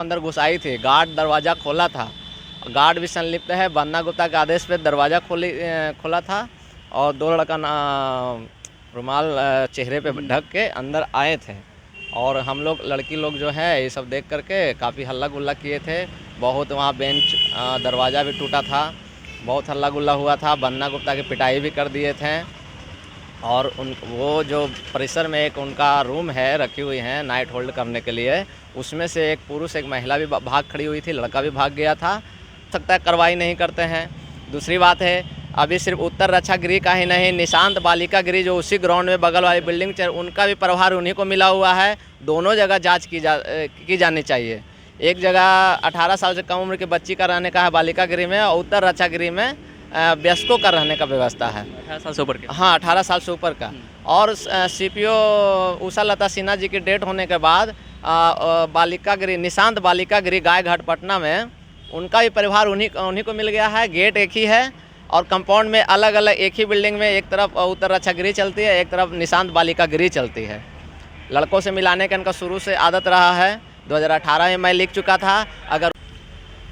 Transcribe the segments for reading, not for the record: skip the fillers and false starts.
अंदर घुस आई थी। गार्ड दरवाज़ा खोला था, गार्ड भी संलिप्त है। बन्ना गुप्ता के आदेश पे दरवाज़ा खोला था और दो लड़का रुमाल चेहरे पे ढक के अंदर आए थे और हम लोग लड़की लोग जो है ये सब देख करके काफ़ी हल्ला गुल्ला किए थे। बहुत वहाँ बेंच दरवाज़ा भी टूटा था, बहुत हल्ला गुल्ला हुआ था। बन्ना गुप्ता की पिटाई भी कर दिए थे और वो जो परिसर में एक उनका रूम है रखी हुई है नाइट होल्ड करने के लिए, उसमें से एक पुरुष एक महिला भी भाग खड़ी हुई थी, लड़का भी भाग गया था। सकता है कार्रवाई नहीं करते हैं। दूसरी बात है, अभी सिर्फ उत्तर रक्षा गृह का ही नहीं, निशांत बालिका गृह जो उसी ग्राउंड में बगल वाली बिल्डिंग उनका भी प्रभार उन्हीं को मिला हुआ है। दोनों जगह जांच की जानी चाहिए। एक जगह 18 साल से कम उम्र की बच्ची का रहने का है बालिका गृह में और उत्तर रक्षा गृह में वयस्कों का रहने का व्यवस्था है 18 साल से ऊपर के। हाँ, 18 साल से ऊपर का। और सीपीओ उषा लता सिन्हा जी की डेट होने के बाद बालिका गृह निशांत बालिका गृह गाय घाट पटना में उनका भी परिवार उन्हीं को मिल गया है। गेट एक ही है और कंपाउंड में अलग अलग एक ही बिल्डिंग में एक तरफ उत्तर रक्षा गृह चलती है, एक तरफ निशांत बालिका गृह चलती है। लड़कों से मिलाने का इनका शुरू से आदत रहा है। 2018 में मैं लिख चुका था। अगर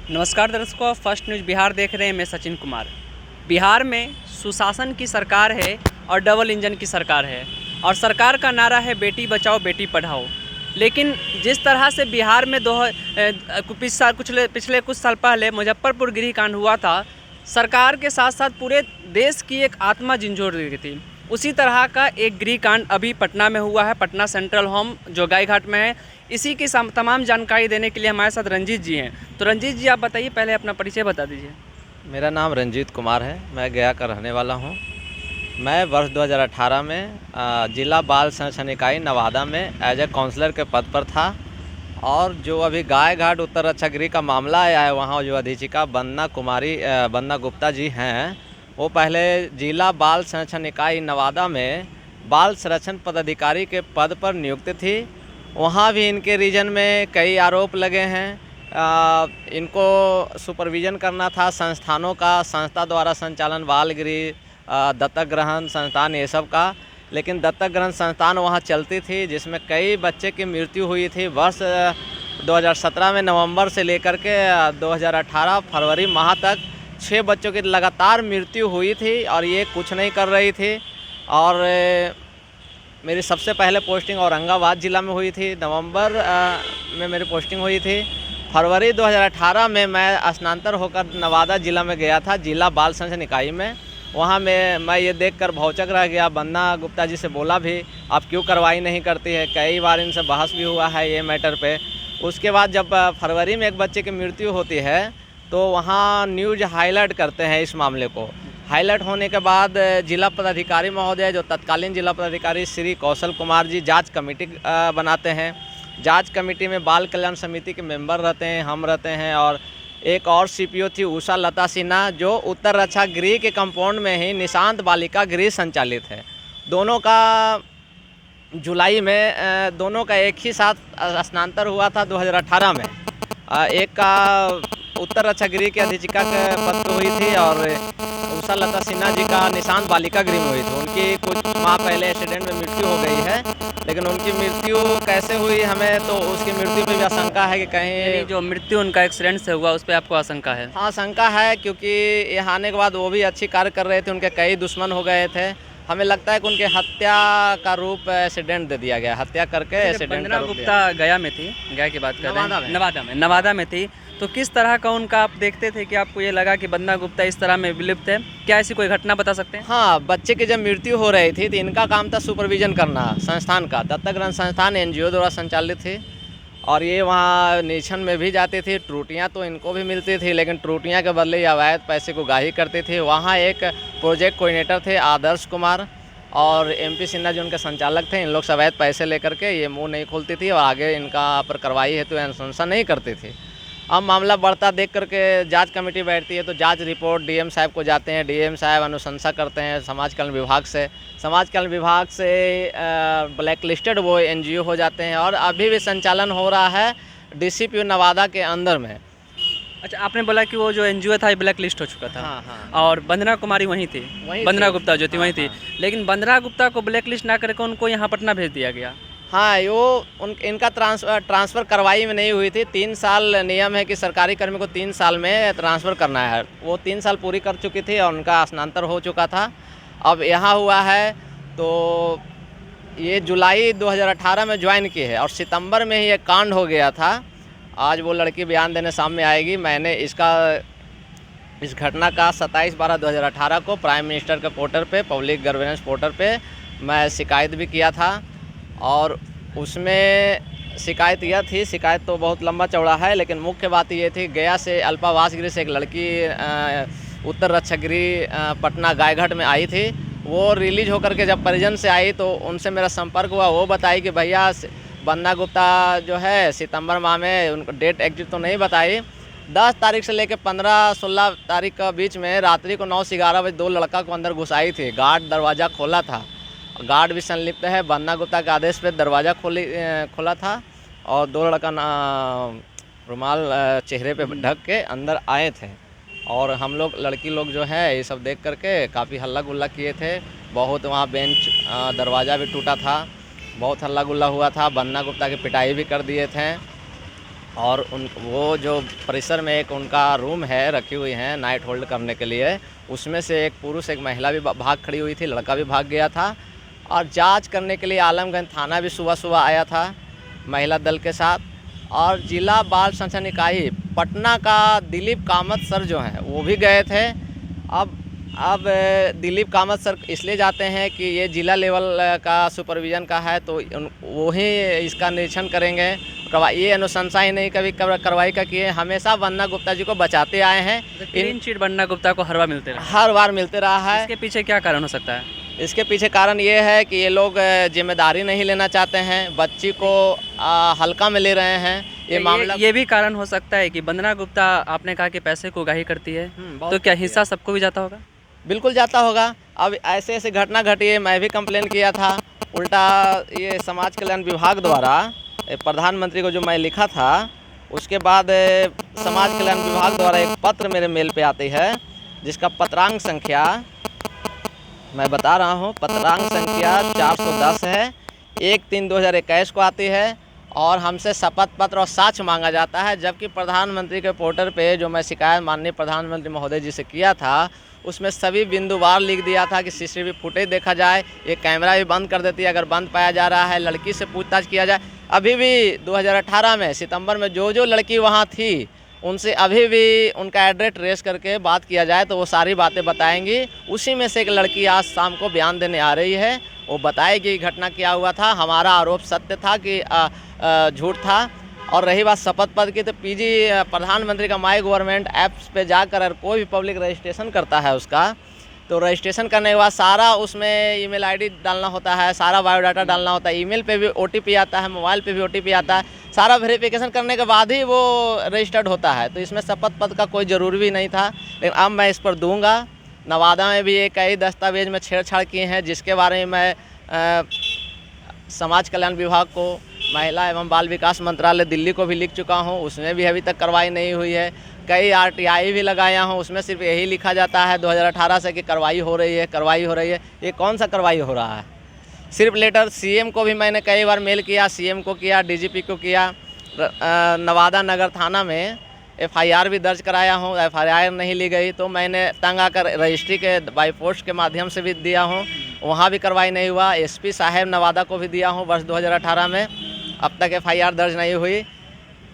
नमस्कार दर्शकों, फर्स्ट न्यूज़ बिहार देख रहे हैं, मैं सचिन कुमार। बिहार में सुशासन की सरकार है और डबल इंजन की सरकार है और सरकार का नारा है बेटी बचाओ बेटी पढ़ाओ। लेकिन जिस तरह से बिहार में पिछले कुछ साल पहले मुजफ्फरपुर गृह कांड हुआ था, सरकार के साथ साथ पूरे देश की एक आत्मा झंझोड़ दी थी। उसी तरह का एक गृह कांड अभी पटना में हुआ है, पटना सेंट्रल होम जो गाय घाट में है। इसी की तमाम जानकारी देने के लिए हमारे साथ रंजीत जी हैं। तो रंजीत जी, आप बताइए, पहले अपना परिचय बता दीजिए। मेरा नाम रंजीत कुमार है, मैं गया का रहने वाला हूँ। मैं वर्ष 2018 में जिला बाल संरक्षण इकाई नवादा में एज ए काउंसलर के पद पर था और जो अभी गाय घाट उत्तर रक्षा गृह का मामला आया है, वहाँ जो अधीक्षिका बन्ना गुप्ता जी हैं, वो पहले जिला बाल संरक्षण इकाई नवादा में बाल संरक्षण पदाधिकारी के पद पर नियुक्त थी। वहाँ भी इनके रीजन में कई आरोप लगे हैं। इनको सुपरविज़न करना था संस्थानों का, संस्था द्वारा संचालन बाल गृह, दत्तक ग्रहण संस्थान, ये सब का। लेकिन दत्तक ग्रहण संस्थान वहाँ चलती थी जिसमें कई बच्चे की मृत्यु हुई थी। वर्ष 2017 में नवंबर से लेकर के 2018 फरवरी माह तक 6 बच्चों की लगातार मृत्यु हुई थी और ये कुछ नहीं कर रही थी। और मेरी सबसे पहले पोस्टिंग औरंगाबाद ज़िला में हुई थी, नवंबर में मेरी पोस्टिंग हुई थी। फरवरी 2018 में मैं स्नातक होकर नवादा ज़िला में गया था, जिला बाल संरक्षण इकाई में। वहाँ मैं ये देखकर भौचक रह गया। बन्ना गुप्ता जी से बोला भी, आप क्यों कार्रवाई नहीं करती है। कई बार इनसे बहस भी हुआ है ये मैटर पे। उसके बाद जब फरवरी में एक बच्चे की मृत्यु होती है तो वहाँ न्यूज़ हाईलाइट करते हैं इस मामले को। हाईलाइट होने के बाद जिला पदाधिकारी महोदय, जो तत्कालीन जिला पदाधिकारी श्री कौशल कुमार जी, जांच कमेटी बनाते हैं। जांच कमेटी में बाल कल्याण समिति के मेंबर रहते हैं, हम रहते हैं और एक और सीपीओ थी उषा लता सिन्हा, जो उत्तर रक्षा गृह के कंपाउंड में ही निशांत बालिका गृह संचालित है। दोनों का जुलाई में दोनों का एक ही साथ स्नातक हुआ था 2018 में। एक का उत्तर रक्षा गृह के अधीक्षिका के पद पर हुई थी और उषा लता सिन्हा जी का निशांत बालिका गृह में हुई थी। उनकी कुछ माह पहले एक्सीडेंट में मृत्यु हो गई है, लेकिन उनकी मृत्यु कैसे हुई हमें तो उसकी मृत्यु पे भी आशंका है कि कहीं जो मृत्यु उनका एक्सीडेंट से हुआ उस पर आपको आशंका है? हाँ, आशंका है, क्योंकि यहाँ आने के बाद वो भी अच्छी कार्य कर रहे थे, उनके कई दुश्मन हो गए थे। हमें लगता है कि उनके हत्या का रूप एक्सीडेंट दे दिया गया, हत्या करके एक्सीडेंट का रूप। गुप्ता गया में थी, गया की बात कर रहे हैं, नवादा में थी। तो किस तरह का उनका आप देखते थे कि आपको ये लगा कि बन्ना गुप्ता इस तरह में विलुप्त है? क्या ऐसी कोई घटना बता सकते हैं? हाँ, बच्चे की जब मृत्यु हो रही थी तो इनका काम था सुपरविजन करना संस्थान का। दत्तक ग्रहण संस्थान एनजीओ द्वारा संचालित थी और ये वहाँ निरीक्षण में भी जाती थी। त्रुटियाँ तो इनको भी मिलती थी, लेकिन त्रुटियाँ के बदले अवैध पैसे को गाही करती थी। वहाँ एक प्रोजेक्ट कोऑर्डिनेटर थे आदर्श कुमार और एमपी सिन्हा जो उनके संचालक थे। इन लोग से अवैध पैसे लेकर के ये मुँह नहीं खोलती थी और आगे इनका पर कार्रवाई हेतु अनुशंसा नहीं करती थी। अब मामला बढ़ता देख करके जांच कमेटी बैठती है तो जांच रिपोर्ट डीएम साहब को जाते हैं। डीएम साहब अनुशंसा करते हैं समाज कल्याण विभाग से। समाज कल्याण विभाग से ब्लैक लिस्टेड वो एनजीओ हो जाते हैं और अभी भी संचालन हो रहा है डीसीपी नवादा के अंदर में। अच्छा, आपने बोला कि वो जो एनजीओ था ब्लैक लिस्ट हो चुका था। हाँ, हाँ। और वंदना कुमारी वहीं थी, वंदना गुप्ता जो थी वहीं थी। लेकिन वंदना गुप्ता को ब्लैक लिस्ट ना करके उनको यहाँ पटना भेज दिया गया। हाँ, इनका ट्रांसफ़र कार्रवाई में नहीं हुई थी। 3 साल नियम है कि सरकारी कर्मी को 3 साल में ट्रांसफ़र करना है। वो 3 साल पूरी कर चुकी थी और उनका स्थानांतरण हो चुका था। अब यहाँ हुआ है तो ये जुलाई 2018 में ज्वाइन की है और सितंबर में ही ये कांड हो गया था। आज वो लड़की बयान देने सामने आएगी। मैंने इस घटना का 27/12/2018 को प्राइम मिनिस्टर के पोर्टल पे, पब्लिक गर्वेनेंस पोर्टल पे मैं शिकायत भी किया था और उसमें शिकायत तो बहुत लंबा चौड़ा है, लेकिन मुख्य बात ये थी, गया से अल्पावास गृह से एक लड़की उत्तर रक्षक गृह पटना गायघाट में आई थी। वो रिलीज होकर के जब परिजन से आई तो उनसे मेरा संपर्क हुआ। वो बताई कि भैया वंदना गुप्ता जो है सितंबर माह में, उनको डेट एग्जिट तो नहीं बताई, 10 तारीख से लेकर 15-16 तारीख के बीच में रात्रि को 9 से 11 बजे 2 लड़का को अंदर घुसाई थी। गार्ड दरवाज़ा खोला था, गार्ड भी संलिप्त है। वंदना गुप्ता के आदेश पे दरवाज़ा खोला था और 2 लड़का रुमाल चेहरे पे ढक के अंदर आए थे और हम लोग लड़की लोग जो है ये सब देख करके काफ़ी हल्ला गुल्ला किए थे। बहुत वहाँ बेंच दरवाज़ा भी टूटा था, बहुत हल्ला गुल्ला हुआ था। वंदना गुप्ता की पिटाई भी कर दिए थे और वो जो परिसर में एक उनका रूम है रखी हुई हैं नाइट होल्ड करने के लिए, उसमें से एक पुरुष एक महिला भी भाग खड़ी हुई थी, लड़का भी भाग गया था। और जांच करने के लिए आलमगंज थाना भी सुबह आया था महिला दल के साथ। और जिला बाल संरक्षण इकाई पटना का दिलीप कामत सर जो हैं वो भी गए थे। अब दिलीप कामत सर इसलिए जाते हैं कि ये जिला लेवल का सुपरविज़न का है, तो वो ही इसका निरीक्षण करेंगे। ये अनुशंसा ही नहीं कभी कार्रवाई का किए, हमेशा वंदना गुप्ता जी को बचाते आए हैं। क्लीन चिट वंदना गुप्ता को हर बार मिलते रहा है। इसके पीछे क्या कारण हो सकता है? इसके पीछे कारण ये है कि ये लोग जिम्मेदारी नहीं लेना चाहते हैं, बच्ची को हल्का में ले रहे हैं। ये भी कारण हो सकता है कि वंदना गुप्ता, आपने कहा कि पैसे को उगाही करती है, तो क्या हिस्सा सबको भी जाता होगा? बिल्कुल जाता होगा। अब ऐसे घटना घटी है, मैं भी कंप्लेन किया था। उल्टा ये समाज कल्याण विभाग द्वारा प्रधानमंत्री को जो मैं लिखा था, उसके बाद समाज कल्याण विभाग द्वारा एक पत्र मेरे मेल पे आती है, जिसका पत्रांक संख्या मैं बता रहा हूँ। पत्रांक संख्या 410 है, 1/3/2021 को आती है और हमसे शपथ पत्र और साक्ष्य मांगा जाता है। जबकि प्रधानमंत्री के पोर्टल पे जो मैं शिकायत माननीय प्रधानमंत्री महोदय जी से किया था, उसमें सभी बिंदुवार लिख दिया था कि सीसीटीवी फुटेज देखा जाए, ये कैमरा भी बंद कर देती है अगर बंद पाया जा रहा है, लड़की से पूछताछ किया जाए। अभी भी 2018 में सितंबर में जो लड़की वहाँ थी, उनसे अभी भी उनका एड्रेस ट्रेस करके बात किया जाए तो वो सारी बातें बताएंगी। उसी में से एक लड़की आज शाम को बयान देने आ रही है, वो बताएगी घटना क्या हुआ था। हमारा आरोप सत्य था कि झूठ था। और रही बात शपथ पत्र की, तो पीजी प्रधानमंत्री का माई गवर्नमेंट ऐप्स पे जाकर अगर कोई भी पब्लिक रजिस्ट्रेशन करता है उसका, तो रजिस्ट्रेशन करने के बाद सारा उसमें ईमेल आईडी डालना होता है, सारा बायोडाटा डालना होता है, ईमेल पे भी ओटीपी आता है, मोबाइल पे भी ओटीपी आता है, सारा वेरिफिकेशन करने के बाद ही वो रजिस्टर्ड होता है। तो इसमें शपथ पत्र का कोई ज़रूरी भी नहीं था, लेकिन अब मैं इस पर दूंगा। नवादा में भी ये कई दस्तावेज में छेड़छाड़ किए हैं, जिसके बारे में मैं समाज कल्याण विभाग को, महिला एवं बाल विकास मंत्रालय दिल्ली को भी लिख चुका हूँ, उसमें भी अभी तक कार्रवाई नहीं हुई है। कई RTI भी लगाया हूँ, उसमें सिर्फ यही लिखा जाता है 2018 से कि कार्रवाई हो रही है। ये कौन सा कार्रवाई हो रहा है? सिर्फ लेटर CM को भी मैंने कई बार मेल किया, CM को किया, DGP को किया। नवादा नगर थाना में FIR भी दर्ज कराया हूँ, FIR नहीं ली गई, तो मैंने तंग आकर रजिस्ट्री के बाई पोस्ट के माध्यम से भी दिया हूँ, वहाँ भी कार्रवाई नहीं हुआ। SP साहब नवादा को भी दिया हूँ वर्ष 2018 में, अब तक FIR दर्ज नहीं हुई।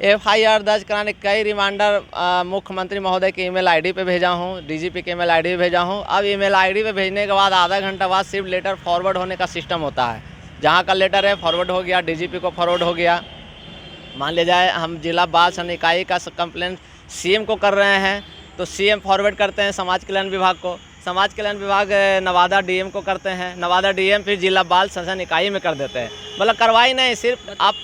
FIR दर्ज कराने कई रिमाइंडर मुख्यमंत्री महोदय के ईमेल आईडी पे भेजा हूँ, DGP के ईमेल आईडी पे भेजा हूँ। अब ईमेल आईडी पे भेजने के बाद आधा घंटा बाद सिर्फ लेटर फॉरवर्ड होने का सिस्टम होता है। जहाँ का लेटर है फॉरवर्ड हो गया, DGP को फॉरवर्ड हो गया। मान ले जाए हम जिला बाल संरक्षण इकाई का कंप्लेंट CM को कर रहे हैं, तो CM फॉरवर्ड करते हैं समाज कल्याण विभाग को, समाज कल्याण विभाग नवादा DM को करते हैं, नवादा DM फिर जिला बाल संरक्षण इकाई में कर देते हैं। मतलब कार्रवाई नहीं, सिर्फ आप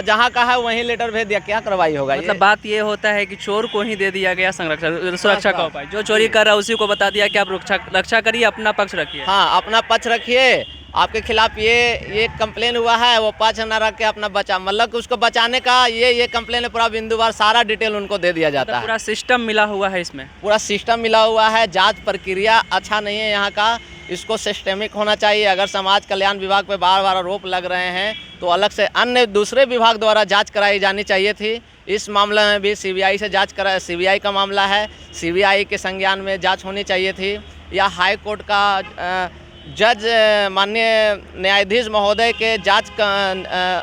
जहाँ का है वहीं लेटर भेज दिया, क्या कार्रवाई होगा? मतलब बात ये होता है कि चोर को ही दे दिया गया सुरक्षा का उपाय, जो चोरी कर रहा है उसी को बता दिया कि आप रक्षा करिए, अपना पक्ष रखिए। हाँ, अपना पक्ष रखिए, आपके खिलाफ ये कंप्लेन हुआ है, वो 5 आना रख के अपना बचा, मतलब कि उसको बचाने का ये कंप्लेन है, पूरा बिंदुवार सारा डिटेल उनको दे दिया जाता है। पूरा सिस्टम मिला हुआ है इसमें, पूरा सिस्टम मिला हुआ है। जांच प्रक्रिया अच्छा नहीं है यहाँ का, इसको सिस्टेमिक होना चाहिए। अगर समाज कल्याण विभाग पे बार बार आरोप लग रहे हैं तो अलग से अन्य दूसरे विभाग द्वारा जांच कराई जानी चाहिए थी। इस मामले में भी सीबीआई से जांच करा, सीबीआई का मामला है, सीबीआई के संज्ञान में जांच होनी चाहिए थी, या हाई कोर्ट का जज माननीय न्यायाधीश महोदय के जांच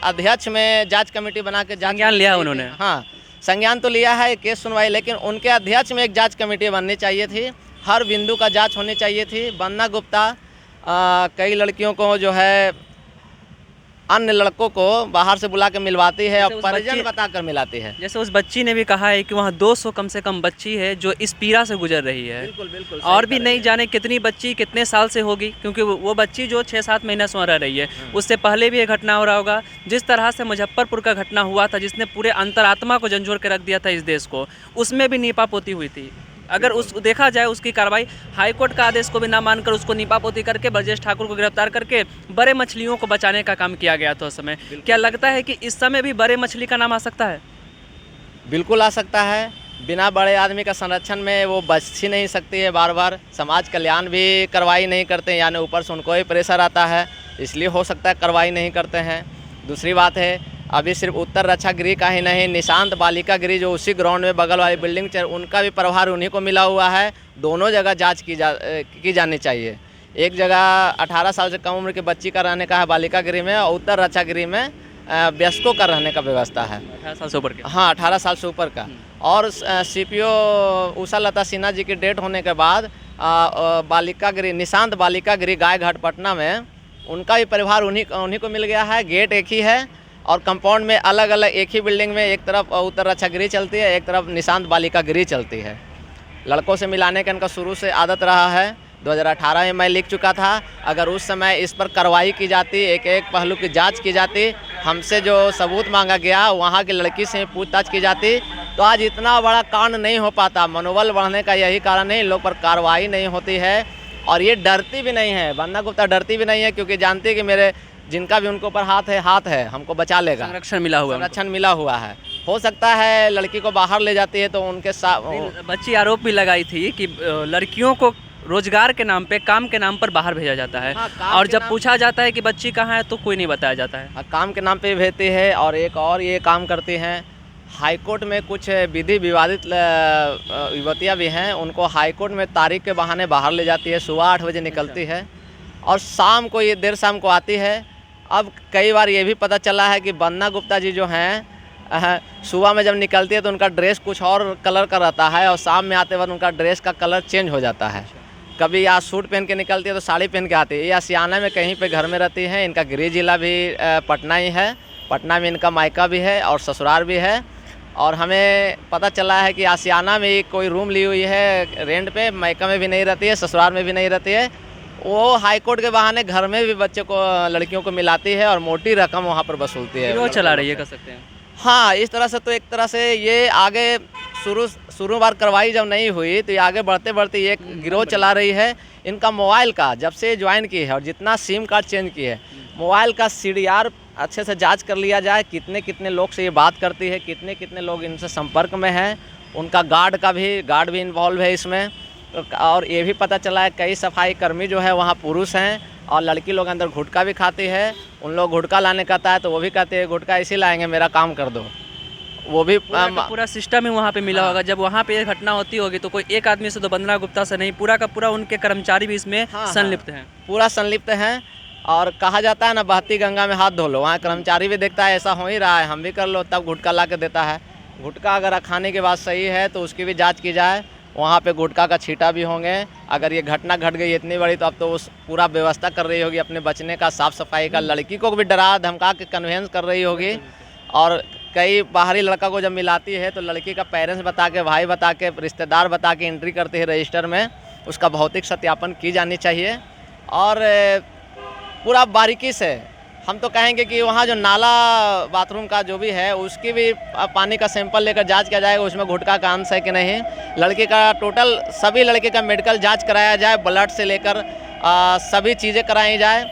अध्यक्ष में जांच कमेटी बना के संज्ञान लिया उन्होंने। हाँ, संज्ञान तो लिया है, केस सुनवाई, लेकिन उनके अध्यक्ष में एक जांच कमेटी बननी चाहिए थी, हर बिंदु का जांच होनी चाहिए थी। वंदना गुप्ता कई लड़कियों को जो है अन्य लड़कों को बाहर से बुला के मिलवाती है और परिजन बताकर मिलाती है। जैसे उस बच्ची ने भी कहा है कि वहाँ 200 कम से कम बच्ची है जो इस पीड़ा से गुजर रही है। बिल्कुल बिल्कुल। और भी नहीं जाने कितनी बच्ची कितने साल से होगी, क्योंकि वो बच्ची जो 6-7 महीना से रह रही है, उससे पहले भी ये घटना हो रहा होगा। जिस तरह से मुजफ्फरपुर का घटना हुआ था जिसने पूरे अंतरात्मा को झंझोर के रख दिया था इस देश को, उसमें भी नीपापोती हुई थी। अगर उस देखा जाए उसकी कार्रवाई, हाईकोर्ट का आदेश को भी ना मानकर उसको नीपापोती करके ब्रजेश ठाकुर को गिरफ्तार करके बड़े मछलियों को बचाने का काम किया गया था उस समय। क्या लगता है कि इस समय भी बड़े मछली का नाम आ सकता है? बिल्कुल आ सकता है। बिना बड़े आदमी का संरक्षण में वो बच ही नहीं सकती है। बार बार समाज कल्याण भी कार्रवाई नहीं करते, यानी ऊपर से उनको ही प्रेशर आता है, इसलिए हो सकता है कार्रवाई नहीं करते हैं। दूसरी बात है, अभी सिर्फ उत्तर रक्षा गृह का ही नहीं, निशांत बालिका गृह जो उसी ग्राउंड में बगल वाली बिल्डिंग उनका भी प्रभार उन्हीं को मिला हुआ है। दोनों जगह जांच की जानी चाहिए। एक जगह 18 साल से कम उम्र की बच्ची का रहने का है बालिका गृह में, और उत्तर रक्षा गृह में वयस्कों का रहने का व्यवस्था है 18 साल से ऊपर के। हाँ, 18 साल से ऊपर का। और सीपीओ उषा लता सिन्हा जी की डेथ होने के बाद बालिका गृह, निशांत बालिका गृह गाय घाट पटना में, उनका भी परिवार उन्हीं को मिल गया है। गेट एक ही है और कंपाउंड में अलग अलग एक ही बिल्डिंग में एक तरफ उत्तर रक्षा गृह चलती है, एक तरफ निशांत बालिका गृह चलती है। लड़कों से मिलाने का इनका शुरू से आदत रहा है। 2018 में मैं लिख चुका था, अगर उस समय इस पर कार्रवाई की जाती, एक एक पहलू की जांच की जाती, हमसे जो सबूत मांगा गया वहाँ की लड़की से पूछताछ की जाती, तो आज इतना बड़ा कांड नहीं हो पाता। मनोबल बढ़ने का यही कारण है, इन लोग पर कार्रवाई नहीं होती है। और ये डरती भी नहीं है, वंदना गुप्ता डरती भी नहीं है, क्योंकि जानती है कि मेरे जिनका भी उनके ऊपर हाथ है, हमको बचा लेगा। संरक्षण मिला हुआ है। हो सकता है लड़की को बाहर ले जाती है तो उनके साथ बच्ची आरोप भी लगाई थी कि लड़कियों को रोजगार के नाम पे, काम के नाम पर बाहर भेजा जाता है। हाँ, और जब पूछा जाता है कि बच्ची कहाँ है तो कोई नहीं बताया जाता है। काम के नाम पे भेजती है। और एक और ये काम करती हैं, हाईकोर्ट में कुछ विधि विवादित युवतियाँ भी हैं, उनको हाईकोर्ट में तारीख के बहाने बाहर ले जाती है। सुबह 8 बजे निकलती है और शाम को, ये देर शाम को आती है। अब कई बार ये भी पता चला है कि वंदना गुप्ता जी जो हैं, सुबह में जब निकलती है तो उनका ड्रेस कुछ और कलर का रहता है, और शाम में आते वक्त उनका ड्रेस का कलर चेंज हो जाता है। कभी या सूट पहन के निकलती है तो साड़ी पहन के आती है, या आशियाना में कहीं पे घर में रहती है। इनका गृह जिला भी पटना ही है। पटना में इनका मायका भी है और ससुराल भी है। और हमें पता चला है कि आशियाना में कोई रूम ली हुई है रेंट पे, मायका में भी नहीं रहती है, ससुराल में भी नहीं रहती है। वो हाईकोर्ट के बहाने घर में भी बच्चे को, लड़कियों को मिलाती है और मोटी रकम वहाँ पर वसूलती है। गिरोह चला रही है, कह सकते हैं। हाँ, इस तरह से तो एक तरह से ये आगे शुरू बार कार्रवाई जब नहीं हुई तो ये आगे बढ़ते बढ़ते ये गिरोह चला रही है। इनका मोबाइल का जब से ज्वाइन की है और जितना सिम कार्ड चेंज की है, मोबाइल का CDR अच्छे से जांच कर लिया जाए, कितने कितने लोग से ये बात करती है, कितने कितने लोग इनसे संपर्क में हैं। उनका गार्ड भी इन्वॉल्व है इसमें। और ये भी पता चला है कई सफाई कर्मी जो है वहाँ पुरुष हैं, और लड़की लोग अंदर गुटखा भी खाती है। उन लोग गुटखा लाने कहता है तो वो भी कहते हैं गुटखा इसी लाएंगे, मेरा काम कर दो। वो भी पूरा सिस्टम ही वहाँ पे मिला होगा। जब वहाँ पे ये घटना होती होगी तो कोई एक आदमी से तो वंदना गुप्ता से नहीं, पूरा का पूरा उनके कर्मचारी भी इसमें संलिप्त हैं। पूरा संलिप्त हैं। और कहा जाता है ना, बहती गंगा में हाथ धो लो, वहाँ कर्मचारी भी देखता है ऐसा हो ही रहा है, हम भी कर लो, तब गुटखा ला के देता है। गुटखा अगर खाने की बात सही है तो उसकी भी जाँच की जाए। वहाँ पे गुटखा का छींटा भी होंगे। अगर ये घटना घट गई इतनी बड़ी तो अब तो उस पूरा व्यवस्था कर रही होगी अपने बचने का, साफ़ सफाई का, लड़की को भी डरा धमका के कन्वेंस कर रही होगी। और कई बाहरी लड़का को जब मिलाती है तो लड़की का पेरेंट्स बता के, भाई बता के, रिश्तेदार बता के एंट्री करती है रजिस्टर में। उसका भौतिक सत्यापन की जानी चाहिए। और पूरा बारीकी से हम तो कहेंगे कि वहाँ जो नाला बाथरूम का जो भी है उसकी भी पानी का सैंपल लेकर जांच किया जाएगा, उसमें गुटखा का अंश है कि नहीं। लड़के का टोटल सभी लड़के का मेडिकल जांच कराया जाए, ब्लड से लेकर सभी चीज़ें कराई जाए।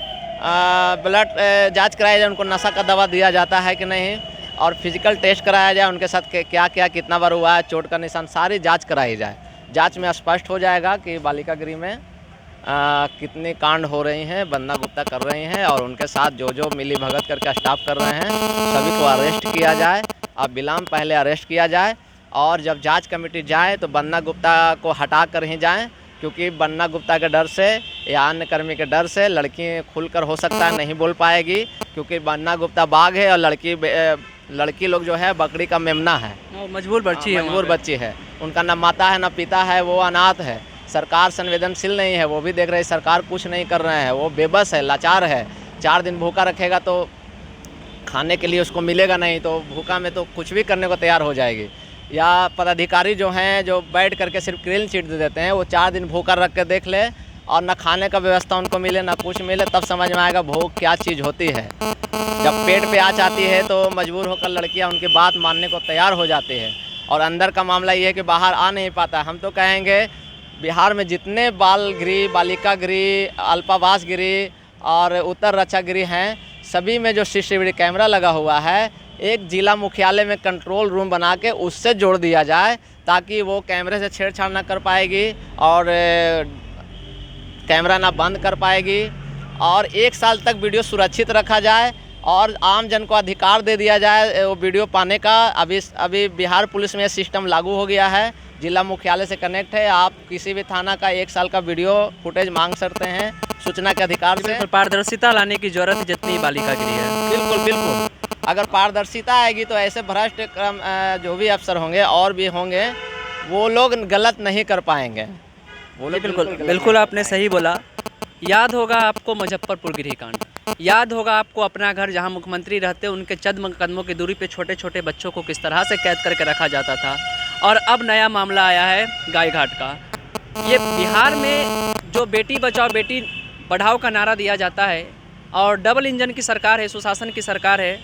ब्लड जांच कराया जाए, उनको नशा का दवा दिया जाता है कि नहीं, और फिजिकल टेस्ट कराया जाए, उनके साथ क्या क्या कितना बार हुआ है, चोट का निशान, सारी जांच कराई जाए। जांच में स्पष्ट हो जाएगा कि बालिका गृह में कितनी कांड हो रही हैं, बंदा गुप्ता कर रही हैं, और उनके साथ जो जो मिली भगत करके स्टाफ कर रहे हैं सभी को अरेस्ट किया जाए। अब विलम्ब पहले अरेस्ट किया जाए, और जब जांच कमेटी जाए तो बन्ना गुप्ता को हटा कर ही जाएं, क्योंकि बन्ना गुप्ता के डर से या अन्य कर्मी के डर से लड़की खुलकर हो सकता है नहीं बोल पाएगी, क्योंकि बन्ना गुप्ता बाघ है और लड़की लोग जो है बकरी का मेमना है, मजबूर बच्ची है, उनका न माता है न पिता है, वो अनाथ है। सरकार संवेदनशील नहीं है, वो भी देख रही है, सरकार कुछ नहीं कर रहे हैं, वो बेबस है, लाचार है। 4 दिन भूखा रखेगा तो खाने के लिए उसको मिलेगा नहीं, तो भूखा में तो कुछ भी करने को तैयार हो जाएगी। या पदाधिकारी जो हैं जो बैठ करके सिर्फ क्लीन चिट दे देते हैं, वो 4 दिन भूखा रख के देख ले, और न खाने का व्यवस्था उनको मिले न कुछ मिले, तब समझ में आएगा भूख क्या चीज़ होती है। जब पेट पे आँच आती है तो मजबूर होकर लड़कियां उनकी बात मानने को तैयार हो जाती है, और अंदर का मामला ये है कि बाहर आ नहीं पाता। हम तो कहेंगे बिहार में जितने बाल गृह, बालिका गृह, अल्पावास गृह और उत्तर रक्षा गृह हैं, सभी में जो सीसीटीवी कैमरा लगा हुआ है, एक जिला मुख्यालय में कंट्रोल रूम बना के उससे जोड़ दिया जाए, ताकि वो कैमरे से छेड़छाड़ ना कर पाएगी और कैमरा ना बंद कर पाएगी, और 1 साल तक वीडियो सुरक्षित रखा जाए, और आम जन को अधिकार दे दिया जाए वो वीडियो पाने का। अभी बिहार पुलिस में सिस्टम लागू हो गया है, जिला मुख्यालय से कनेक्ट है, आप किसी भी थाना का 1 साल का वीडियो फुटेज मांग सकते हैं सूचना के अधिकार से। पारदर्शिता लाने की जरूरत है जितनी बालिका गृह है। बिल्कुल बिल्कुल, अगर पारदर्शिता आएगी तो ऐसे भ्रष्ट जो भी अफसर होंगे और भी होंगे, वो लोग गलत नहीं कर पाएंगे। वो लोग बिल्कुल आपने सही बोला। याद होगा आपको मुजफ्फरपुर गृह कांड, याद होगा आपको अपना घर जहां मुख्यमंत्री रहते उनके चंद कदमों की दूरी पे छोटे छोटे बच्चों को किस तरह से कैद करके रखा जाता था। और अब नया मामला आया है गायघाट का। ये बिहार में जो बेटी बचाओ बेटी पढ़ाओ का नारा दिया जाता है, और डबल इंजन की सरकार है, सुशासन की सरकार है,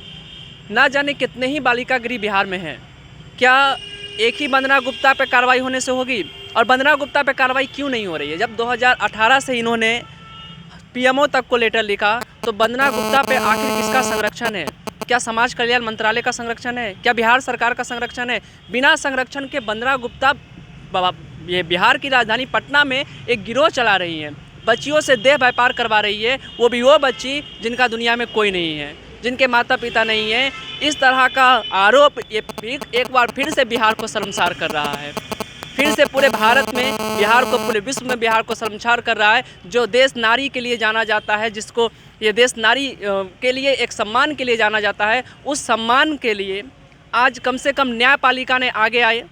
ना जाने कितने ही बालिका गृह बिहार में हैं। क्या एक ही वंदना गुप्ता पे कार्रवाई होने से होगी? और वंदना गुप्ता पे कार्रवाई क्यों नहीं हो रही है? जब 2018 से इन्होंने पीएमओ तक को लेटर लिखा, तो वंदना गुप्ता पे आखिर किसका संरक्षण है? क्या समाज कल्याण मंत्रालय का संरक्षण है? क्या बिहार सरकार का संरक्षण है? बिना संरक्षण के वंदना गुप्ता ये बिहार की राजधानी पटना में एक गिरोह चला रही है, बच्चियों से देह व्यापार करवा रही है, वो भी वो बच्ची जिनका दुनिया में कोई नहीं है, जिनके माता पिता नहीं है। इस तरह का आरोप ये एक बार फिर से बिहार को शर्मसार कर रहा है, फिर से पूरे भारत में बिहार को, पूरे विश्व में बिहार को शर्मसार कर रहा है। जो देश नारी के लिए जाना जाता है, जिसको ये देश नारी के लिए एक सम्मान के लिए जाना जाता है, उस सम्मान के लिए आज कम से कम न्यायपालिका ने आगे आए।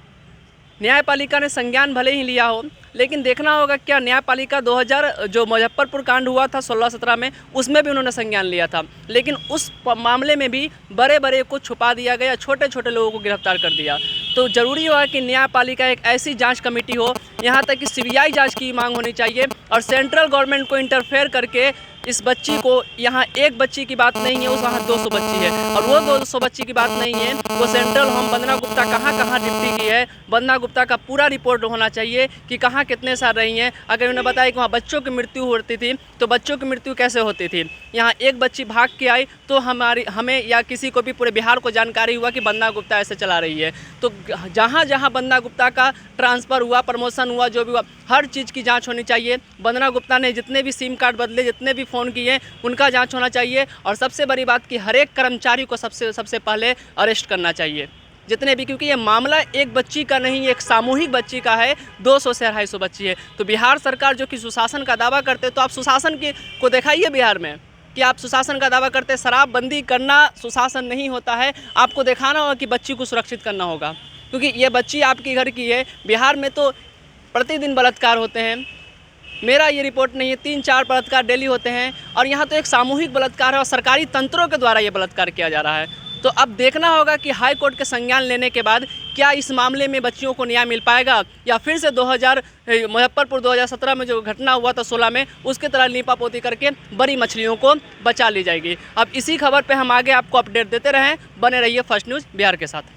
न्यायपालिका ने संज्ञान भले ही लिया हो, लेकिन देखना होगा क्या न्यायपालिका 2000 जो मुजफ्फरपुर कांड हुआ था 16-17 में, उसमें भी उन्होंने संज्ञान लिया था, लेकिन उस मामले में भी बड़े बड़े को छुपा दिया गया, छोटे छोटे लोगों को गिरफ्तार कर दिया। तो ज़रूरी होगा कि न्यायपालिका एक ऐसी जांच कमेटी हो, यहाँ तक कि सीबीआई जांच की मांग होनी चाहिए, और सेंट्रल गवर्नमेंट को इंटरफेयर करके इस बच्ची को, यहाँ एक बच्ची की बात नहीं है, उस वहाँ 200 बच्ची है, और वो 200 बच्ची की बात नहीं है, वो सेंट्रल होम वंदना गुप्ता कहाँ कहाँ ड्यूटी की है, वंदना गुप्ता का पूरा रिपोर्ट होना चाहिए कि कहाँ कितने साल रही हैं। अगर उन्हें बताया कि वहाँ बच्चों की मृत्यु होती थी, तो बच्चों की मृत्यु कैसे होती थी? यहाँ एक बच्ची भाग के आई तो हमें या किसी को भी पूरे बिहार को जानकारी हुआ कि वंदना गुप्ता ऐसे चला रही है। तो जहाँ जहाँ वंदना गुप्ता का ट्रांसफ़र हुआ, प्रमोशन हुआ, जो भी हुआ, हर चीज़ की जांच होनी चाहिए। वंदना गुप्ता ने जितने भी सिम कार्ड बदले, जितने भी फ़ोन किए, उनका जांच होना चाहिए। और सबसे बड़ी बात कि हर एक कर्मचारी को सबसे पहले अरेस्ट करना चाहिए, जितने भी, क्योंकि ये मामला एक बच्ची का नहीं, एक सामूहिक बच्ची का है, 200 से 250 बच्ची है। तो बिहार सरकार जो कि सुशासन का दावा करते, तो आप सुशासन को दिखाइए बिहार में कि आप सुशासन का दावा करते। शराबबंदी करना सुशासन नहीं होता है, आपको दिखाना होगा कि बच्ची को सुरक्षित करना होगा, क्योंकि ये बच्ची आपके घर की है। बिहार में तो प्रतिदिन बलात्कार होते हैं, मेरा ये रिपोर्ट नहीं है, 3-4 बलात्कार डेली होते हैं, और यहाँ तो एक सामूहिक बलात्कार है और सरकारी तंत्रों के द्वारा ये बलात्कार किया जा रहा है। तो अब देखना होगा कि हाई कोर्ट के संज्ञान लेने के बाद क्या इस मामले में बच्चियों को न्याय मिल पाएगा, या फिर से मुजफ्फरपुर 2017 में जो घटना हुआ था 16 में, उसके तरह लीपापोती करके बड़ी मछलियों को बचा ली जाएगी। अब इसी खबर पे हम आगे आपको अपडेट देते रहें, बने रहिए फर्स्ट न्यूज़ बिहार के साथ।